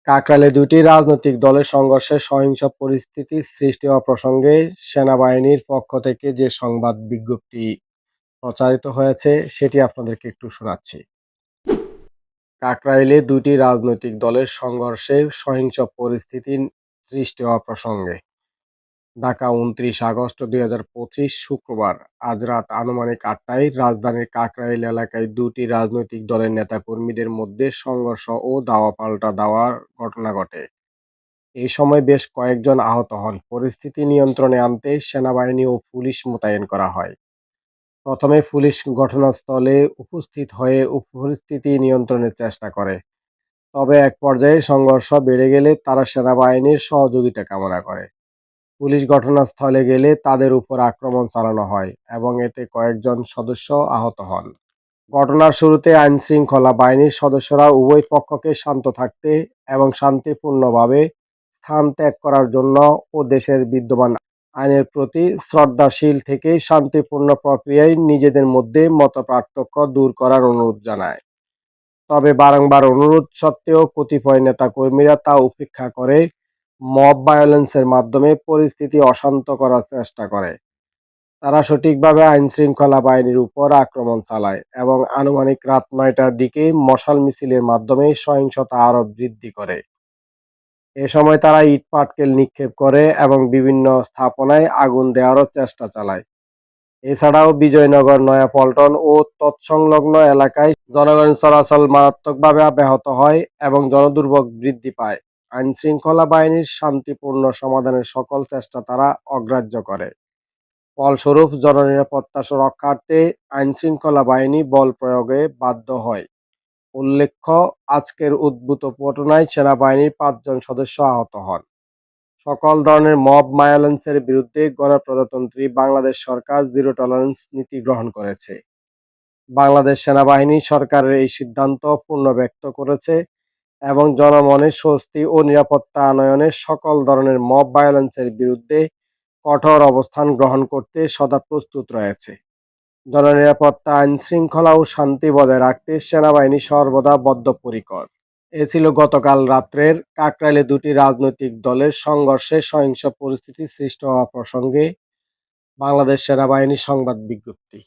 কাকরাইলে দুইটি রাজনৈতিক দলের সংঘর্ষে সহিংস পরিস্থিতি সৃষ্টি হওয়া প্রসঙ্গে সেনাবাহিনীর পক্ষ থেকে যে সংবাদ বিজ্ঞপ্তি প্রচারিত হয়েছে সেটি আপনাদেরকে একটু শোনাচ্ছি। কাকরাইলে দুইটি রাজনৈতিক দলের সংঘর্ষে সহিংস পরিস্থিতি সৃষ্টি হওয়া প্রসঙ্গে ঢাকা ২৯ আগস্ট ২০২৫ শুক্রবার আজ রাত আনুমানিক ৮টায় রাজধানীর কাকরাইল এলাকায় দুটি রাজনৈতিক দলের নেতাকর্মীদের মধ্যে সংঘর্ষ ও দাওয়াপাল্টা দেওয়ার ঘটনা ঘটে। এই সময় বেশ কয়েকজন আহত হন। পরিস্থিতি নিয়ন্ত্রণে আনতে সেনাবাহিনী ও পুলিশ মোতায়েন করা হয়। প্রথমে পুলিশ ঘটনাস্থলে উপস্থিত হয়ে পরিস্থিতি নিয়ন্ত্রণের চেষ্টা করে, তবে এক পর্যায়ে সংঘর্ষ বেড়ে গেলে তারা সেনাবাহিনীর সহযোগিতা কামনা করে। পুলিশ ঘটনাস্থলে গেলে তাদের উপর আক্রমণ চালানো হয় এবং এতে কয়েকজন সদস্য আহত হন। ঘটনার শুরুতে আইনশৃঙ্খলা বাহিনীর সদস্যরা উভয় পক্ষকে শান্ত থাকতে এবং শান্তিপূর্ণভাবে স্থান ত্যাগ করার জন্য ও দেশের বিদ্যমান আইনের প্রতি শ্রদ্ধাশীল থেকে শান্তিপূর্ণ প্রক্রিয়ায় নিজেদের মধ্যে মতপার্থক্য দূর করার অনুরোধ জানায়। তবে বারংবার অনুরোধ সত্ত্বেও কতিপয় নেতাকর্মীরা তা উপেক্ষা করে মব ভায়োলেন্সের মাধ্যমে পরিস্থিতি অশান্ত করার চেষ্টা করে। তারা সঠিকভাবে আইনশৃঙ্খলা বাহিনীর উপর আক্রমণ চালায় এবং আনুমানিক রাত ৯টার দিকে মশাল মিছিলের মাধ্যমে সহিংসতা আরও বৃদ্ধি করে। এ সময় তারা ইট-পাটকেল নিক্ষেপ করে এবং বিভিন্ন স্থাপনায় আগুন দেওয়ারও চেষ্টা চালায়। এছাড়াও বিজয়নগর, নয়াপল্টন ও তৎসংলগ্ন এলাকায় জনগণের চলাচল মারাত্মকভাবে ব্যাহত হয় এবং জনদুর্ভোগ বৃদ্ধি পায়। আইনশৃঙ্খলা বাহিনীর শান্তিপূর্ণ সমাধানের সকল চেষ্টা তারা অগ্রাহ্য করে। ফলস্বরূপ জননিরাপত্তা রক্ষার্থে আইনশৃঙ্খলা বাহিনী বল প্রয়োগে বাধ্য হয়। উল্লেখ্য, আজকের উদ্ভূত ঘটনায় সেনাবাহিনীর ৫ জন সদস্য আহত হন। সকল ধরনের মব ভায়োলেন্সের বিরুদ্ধে গণপ্রজাতন্ত্রী বাংলাদেশ সরকার জিরো টলারেন্স নীতি গ্রহণ করেছে। বাংলাদেশ সেনাবাহিনী সরকারের এই সিদ্ধান্ত পূর্ণ ব্যক্ত করেছে এবং জনমনে স্বস্তি ও নিরাপত্তা আনয়নে সকল ধরনের মব ভায়োলেন্সের বিরুদ্ধে কঠোর অবস্থান গ্রহণ করতে সদা প্রস্তুত রয়েছে। জননিরাপত্তা, আইনশৃঙ্খলা ও শান্তি বজায় রাখতে সেনাবাহিনী সর্বদা বদ্ধপরিকর। এ ছিল গতকাল রাত্রের কাকরাইলে দুটি রাজনৈতিক দলের সংঘর্ষে সহিংস পরিস্থিতি সৃষ্টি হওয়া প্রসঙ্গে বাংলাদেশ সেনাবাহিনীর সংবাদ বিজ্ঞপ্তি।